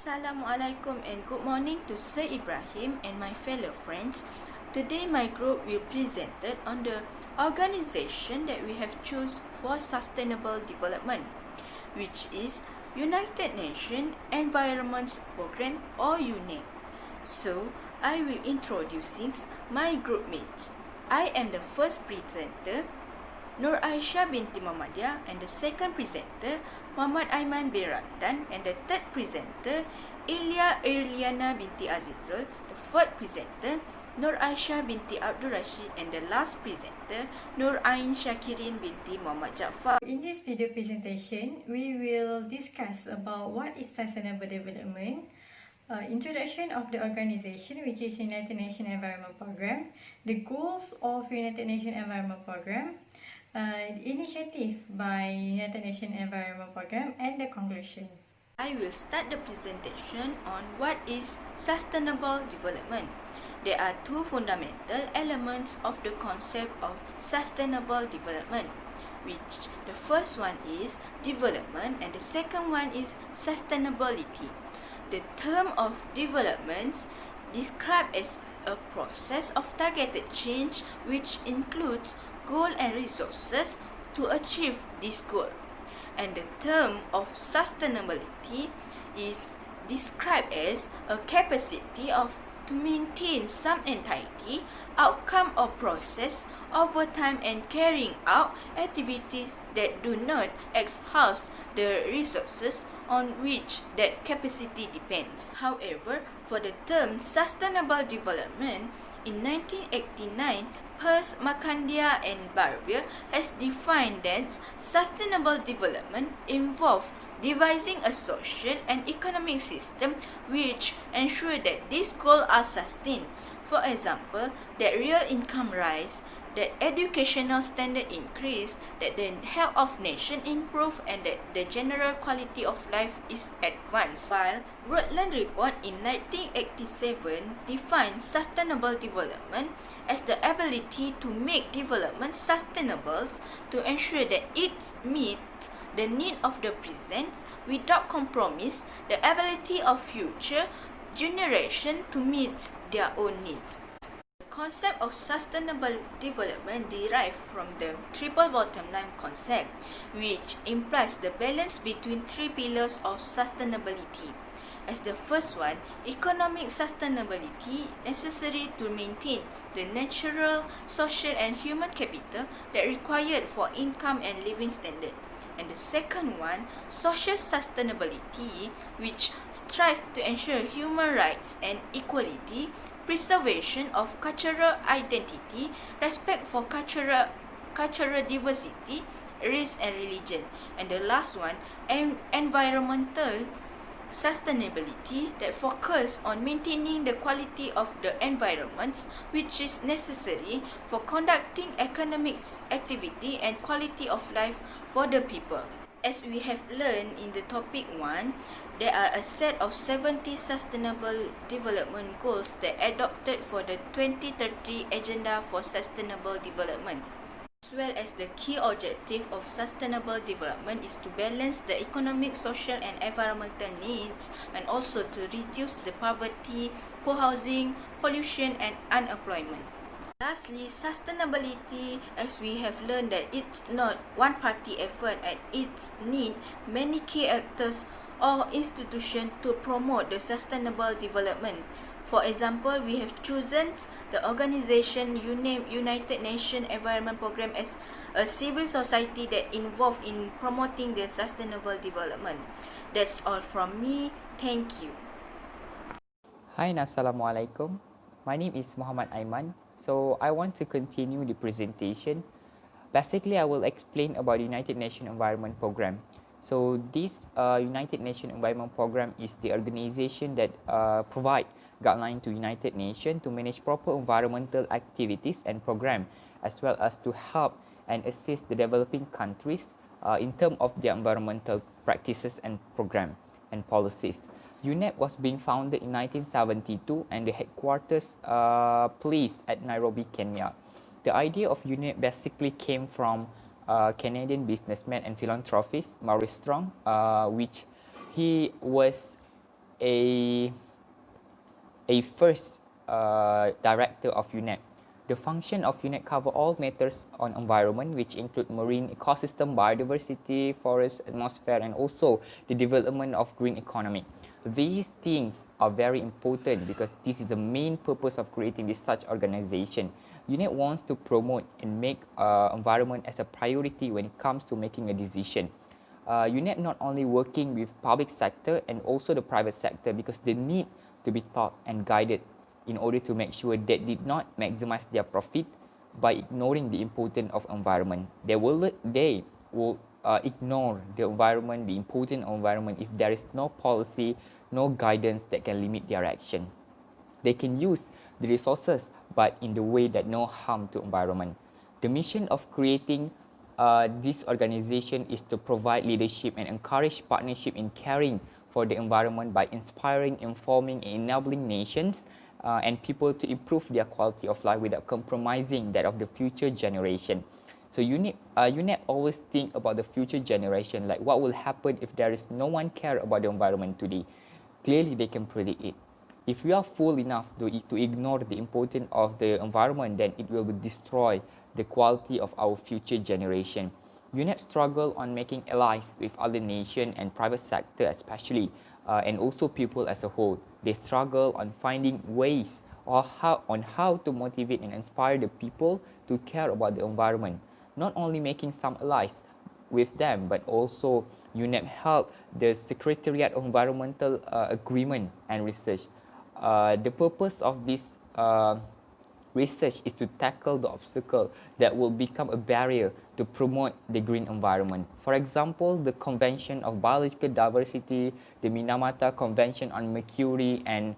Assalamualaikum and good morning to Sir Ibrahim and my fellow friends. Today my group will present on the organization that we have choose for sustainable development, which is United Nations Environment Programme or UNEP. So I will introducing my group mates. I am the first presenter, Nur Aisyah binti Muhammadiyah, and the second presenter, Muhammad Aiman bin Raddan, and the third presenter, Ilya Irliana binti Azizul, the fourth presenter, Nur Aisyah binti Abdul Rashid, and the last presenter, Nur Ain Shakirin binti Muhammad Jaafar. In this video presentation, we will discuss about what is sustainable development, introduction of the organization, which is United Nations Environment Programme, the goals of United Nations Environment Programme, initiative by United Nations Environment Programme, and the conclusion. I will start the presentation on what is sustainable development. There are two fundamental elements of the concept of sustainable development, which the first one is development and the second one is sustainability. The term of development described as a process of targeted change which includes goal and resources to achieve this goal. And the term of sustainability is described as a capacity to maintain some entity, outcome or process over time and carrying out activities that do not exhaust the resources on which that capacity depends. However, for the term sustainable development, in 1989, Peirce, Makandia and Barbier has defined that sustainable development involves devising a social and economic system which ensure that these goals are sustained. For example, that real income rise, that educational standard increase, that the health of nation improve, and that the general quality of life is advanced. While Rutland Report in 1987 defined sustainable development as the ability to make development sustainable to ensure that it meets the need of the present without compromise the ability of future generation to meet their own needs. The concept of sustainable development derives from the triple bottom line concept, which implies the balance between three pillars of sustainability. As the first one, economic sustainability necessary to maintain the natural, social and human capital that required for income and living standard. And the second one, social sustainability, which strives to ensure human rights and equality, preservation of cultural identity, respect for cultural diversity, race and religion. And the last one, environmental sustainability that focus on maintaining the quality of the environment which is necessary for conducting economic activity and quality of life for the people. As we have learned in the topic 1, there are a set of 70 sustainable development goals that adopted for the 2030 Agenda for Sustainable Development. As well as the key objective of sustainable development is to balance the economic, social and environmental needs and also to reduce the poverty, poor housing, pollution and unemployment. Lastly, sustainability, as we have learned that it's not one party effort and it needs many key actors or institutions to promote the sustainable development. For example, we have chosen the organization United Nations Environment Programme as a civil society that involved in promoting the sustainable development. That's all from me. Thank you. Hi, Assalamualaikum. My name is Muhammad Aiman. So I want to continue the presentation. Basically, I will explain about the United Nations Environment Programme. So this United Nations Environment Programme is the organization that provide guideline to United Nations to manage proper environmental activities and program, as well as to help and assist the developing countries in terms of their environmental practices and program and policies. UNEP was being founded in 1972 and the headquarters placed at Nairobi, Kenya. The idea of UNEP basically came from Canadian businessman and philanthropist Maurice Strong, which he was a first director of UNEP. The function of UNEP cover all matters on environment, which include marine ecosystem, biodiversity, forest, atmosphere, and also the development of green economy. These things are very important because this is the main purpose of creating this such organization. UNEP wants to promote and make environment as a priority when it comes to making a decision. UNEP not only working with public sector and also the private sector because they need to be taught and guided in order to make sure that they did not maximize their profit by ignoring the importance of environment. They will ignore the environment, the important environment, if there is no policy, no guidance that can limit their action. They can use the resources, but in the way that no harm to environment. The mission of creating this organization is to provide leadership and encourage partnership in caring for the environment by inspiring, informing, and enabling nations and people to improve their quality of life without compromising that of the future generation. So UNEP always think about the future generation, like what will happen if there is no one care about the environment today. Clearly, they can predict it. If we are fool enough to ignore the importance of the environment, then it will destroy the quality of our future generation. UNEP struggle on making allies with other nations and private sector especially, and also people as a whole. They struggle on finding ways or how to motivate and inspire the people to care about the environment. Not only making some allies with them, but also UNEP help the Secretariat of Environmental Agreement and Research. The purpose of this research is to tackle the obstacle that will become a barrier to promote the green environment. For example, the Convention of Biological Diversity, the Minamata Convention on Mercury, and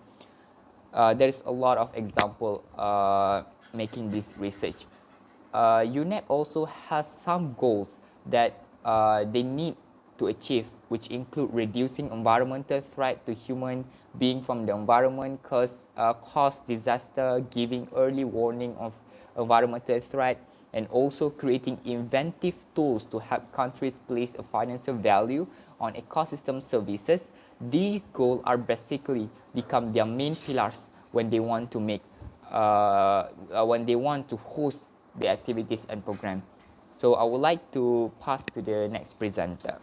there's a lot of example making this research. UNEP also has some goals that they need to achieve, which include reducing environmental threat to human being from the environment, cause disaster, giving early warning of environmental threat, and also creating inventive tools to help countries place a financial value on ecosystem services. These goals are basically become their main pillars when they want to make host the activities and program. So I would like to pass to the next presenter.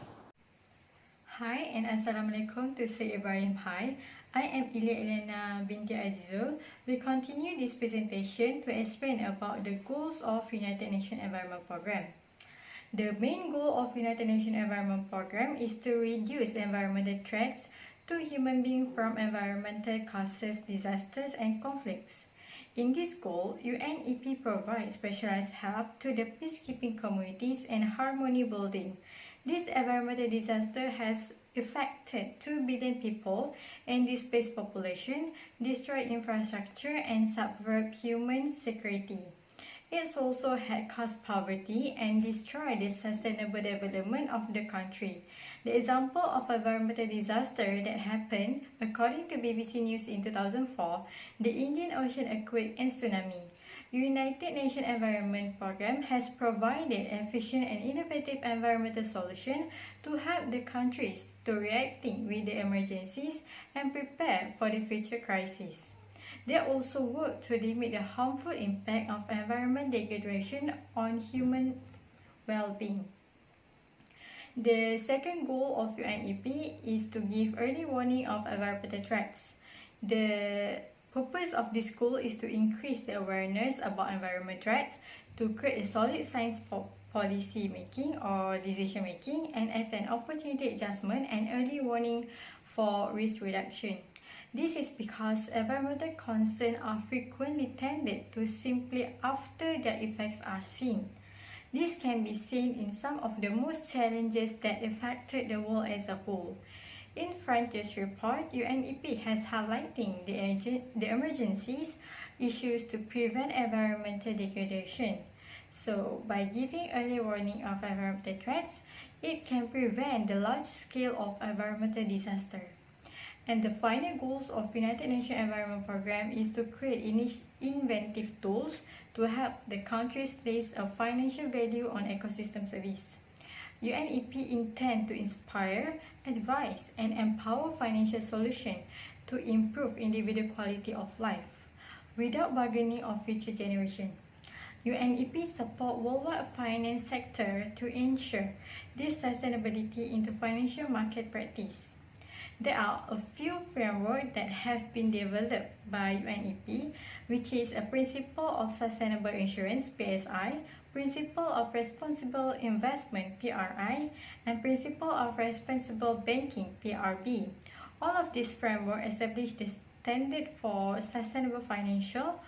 Hi and Assalamualaikum to Syed Ibrahim. Hi, I am Ilia Elena binti Azizul. We continue this presentation to explain about the goals of United Nations Environment Programme. The main goal of United Nations Environment Programme is to reduce environmental threats to human beings from environmental causes, disasters and conflicts. In this goal, UNEP provides specialized help to the peacekeeping communities and harmony building. This environmental disaster has affected 2 billion people and displaced population, destroyed infrastructure and subvert human security. It also had caused poverty and destroyed the sustainable development of the country. The example of environmental disaster that happened, according to BBC News in 2004, the Indian Ocean earthquake and tsunami. United Nations Environment Programme has provided efficient and innovative environmental solutions to help the countries to reacting with the emergencies and prepare for the future crises. They also work to limit the harmful impact of environment degradation on human well-being. The second goal of UNEP is to give early warning of environmental threats. The purpose of this goal is to increase the awareness about environment threats, to create a solid science for policy making or decision making, and as an opportunity adjustment and early warning for risk reduction. This is because environmental concerns are frequently tended to simply after their effects are seen. This can be seen in some of the most challenges that affected the world as a whole. In Frontiers report, UNEP has highlighting the emergencies issues to prevent environmental degradation. So, by giving early warning of environmental threats, it can prevent the large scale of environmental disaster. And the final goals of United Nations Environment Programme is to create inventive tools to help the countries place a financial value on ecosystem service. UNEP intend to inspire, advise, and empower financial solutions to improve individual quality of life without bargaining of future generations. UNEP support worldwide finance sector to ensure this sustainability into financial market practice. There are a few frameworks that have been developed by UNEP, which is a Principle of Sustainable Insurance (PSI), Principle of Responsible Investment (PRI), and Principle of Responsible Banking (PRB). All of these frameworks establish the standard for sustainable financial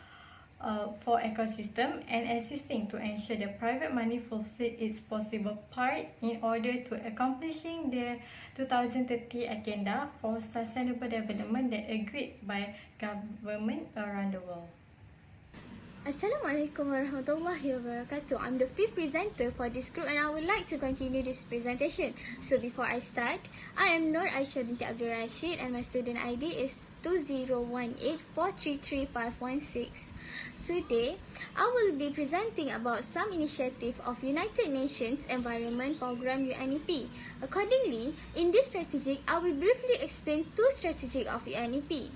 for ecosystem and assisting to ensure the private money fulfill its possible part in order to accomplishing the 2030 agenda for sustainable development that agreed by government around the world. Assalamualaikum warahmatullahi wabarakatuh. I'm the fifth presenter for this group and I would like to continue this presentation. So before I start, I am Nur Aisyah binti Abdul Rashid and my student ID is 2018433516. Today, I will be presenting about some initiative of United Nations Environment Programme UNEP. Accordingly, in this strategy, I will briefly explain two strategies of UNEP.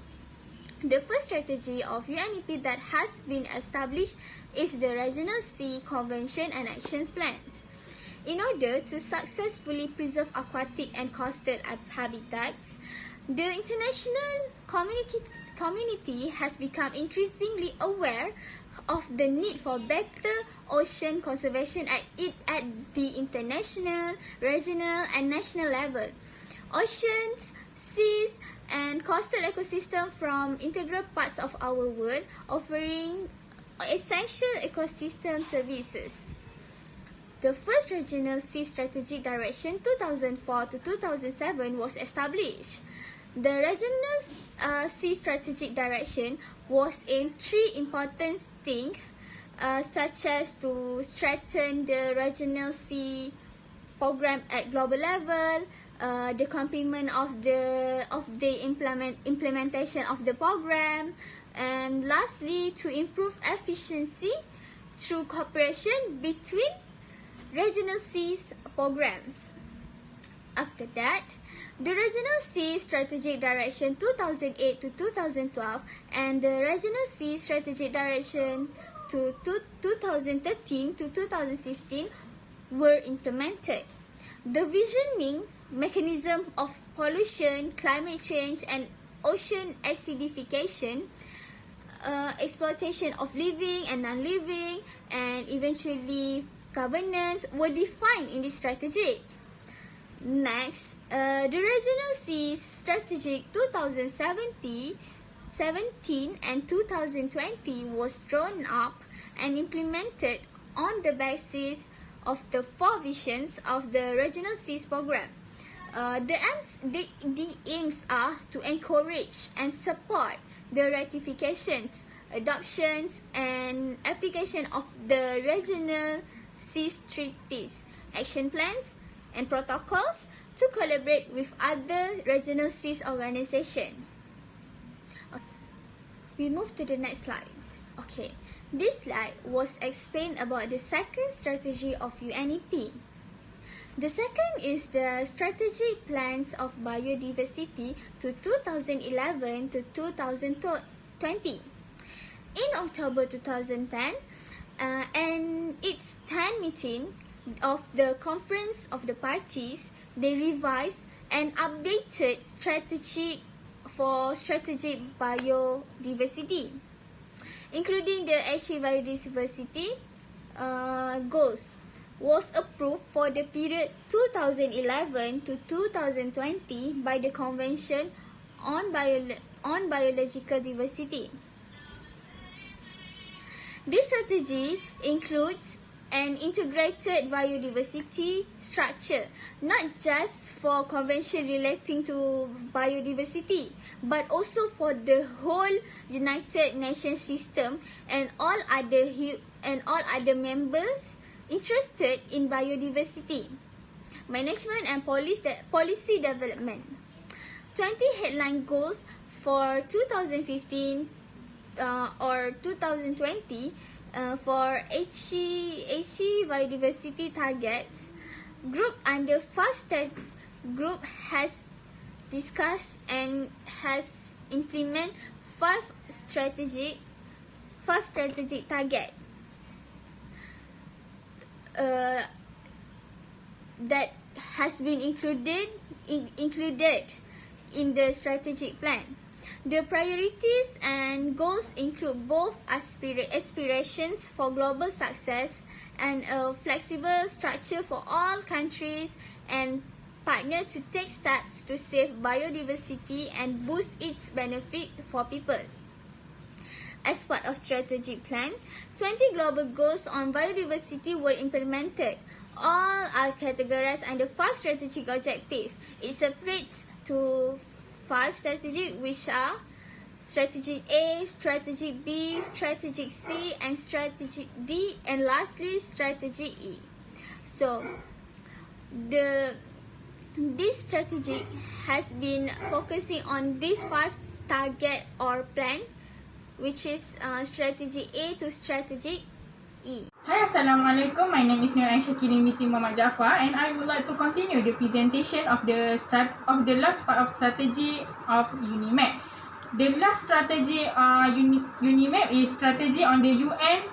The first strategy of UNEP that has been established is the Regional Sea Convention and Action Plans. In order to successfully preserve aquatic and coastal habitats, the international community has become increasingly aware of the need for better ocean conservation at the international, regional, and national level. Oceans, seas, and coastal ecosystem from integral parts of our world, offering essential ecosystem services. The first Regional Sea Strategic Direction 2004 to 2007 was established. The Regional Sea Strategic Direction was in three important things, such as to strengthen the Regional Sea Program at global level, the complement of the implementation of the program, and lastly to improve efficiency through cooperation between regional seas programs. After that, the Regional Sea Strategic Direction 2008 to 2012 and the Regional Sea Strategic Direction to 2013 to 2016 were implemented. The visioning mechanism of pollution, climate change, and ocean acidification, exploitation of living and non-living, and eventually governance were defined in this strategy. Next, the Regional Sea Strategic 2017 and 2020 was drawn up and implemented on the basis of the four visions of the Regional Seas Program. The aims are to encourage and support the ratifications, adoptions, and application of the regional seas treaties, action plans, and protocols to collaborate with other regional seas organizations. We move to the next slide. Okay, this slide was explained about the second strategy of UNEP. The second is the strategic plans of biodiversity to 2011 to 2020. In October 2010, and its 10th meeting of the Conference of the Parties, they revised and updated strategy for strategic biodiversity, including the Achieve Biodiversity goals, was approved for the period 2011 to 2020 by the Convention on Biological Diversity. This strategy includes an integrated biodiversity structure, not just for convention relating to biodiversity, but also for the whole United Nations system and all other members interested in biodiversity, management and policy development. 20 headline goals for 2015 or 2020 for HE biodiversity targets group under group has discussed and has implement five strategic target that has been included in the strategic plan. The priorities and goals include both aspirations for global success and a flexible structure for all countries and partners to take steps to save biodiversity and boost its benefit for people. As part of strategic plan, 20 global goals on biodiversity were implemented. All are categorized under 5 strategic objectives. It separates to 5 strategic, which are strategic A, strategic B, strategic C, and strategic D, and lastly strategic E. So this strategy has been focusing on these 5 target or plan, which is strategy A to strategy E. Hi, Assalamualaikum. My name is Nur Aisyah Kirim binti Muhammad Jaafar, and I would like to continue the presentation of the last part of strategy of UNIMAP. The last strategy UNIMAP is strategy on the UN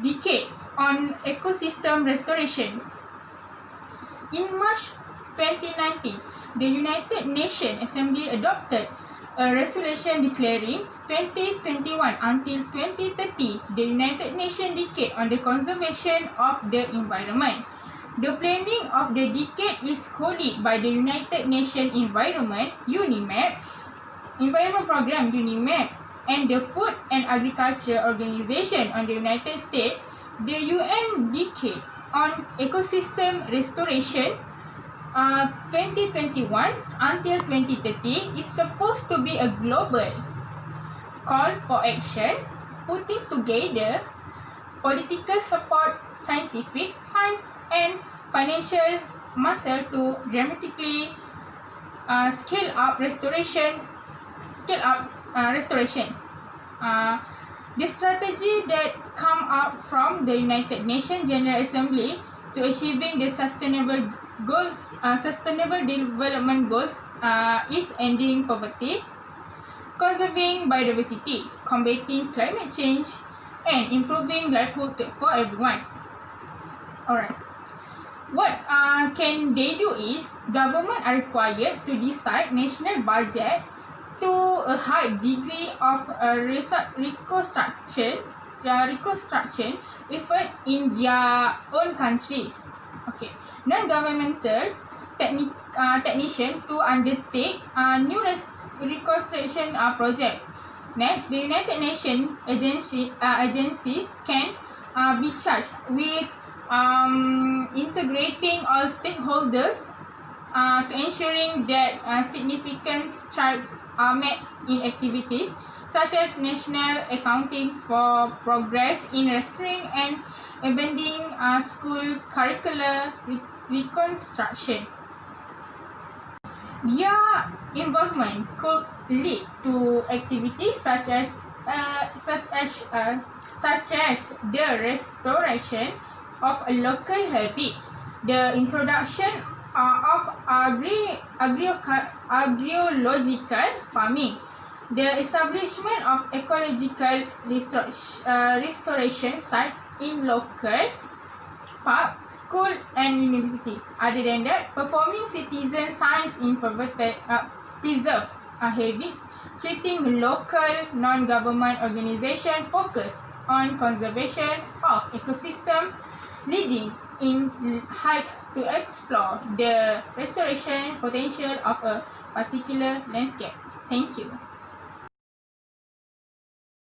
Decade on Ecosystem Restoration. In March 2019, the United Nations Assembly adopted a resolution declaring 2021 until 2030 the United Nations Decade on the Conservation of the Environment. The planning of the decade is co-led by the United Nations Environment Program UNIMAP, and the Food and Agriculture Organization on the United States. The UN Decade on Ecosystem Restoration 2021 until 2030 is supposed to be a global call for action, putting together political support, scientific, science, and financial muscle to dramatically scale up restoration. The strategy that come up from the United Nations General Assembly to achieving the sustainable development goals is ending poverty, conserving biodiversity, combating climate change, and improving livelihood for everyone. Alright. What can they do is, government are required to decide national budget to a high degree of reconstruction effort in their own countries. Okay. Non-governmental technicians to undertake new reconstruction project. Next, the United Nations agencies can be charged with integrating all stakeholders to ensuring that significant strides are made in activities such as national accounting for progress in restoring and abandoning school curricular reconstruction. Their involvement could lead to activities such as the restoration of local habits, the introduction of agroecological farming, the establishment of ecological restoration sites in local parks, schools, and universities. Other than that, performing citizen science in preserve habits, creating local non-government organization focused on conservation of ecosystem, leading in hike to explore the restoration potential of a particular landscape. Thank you.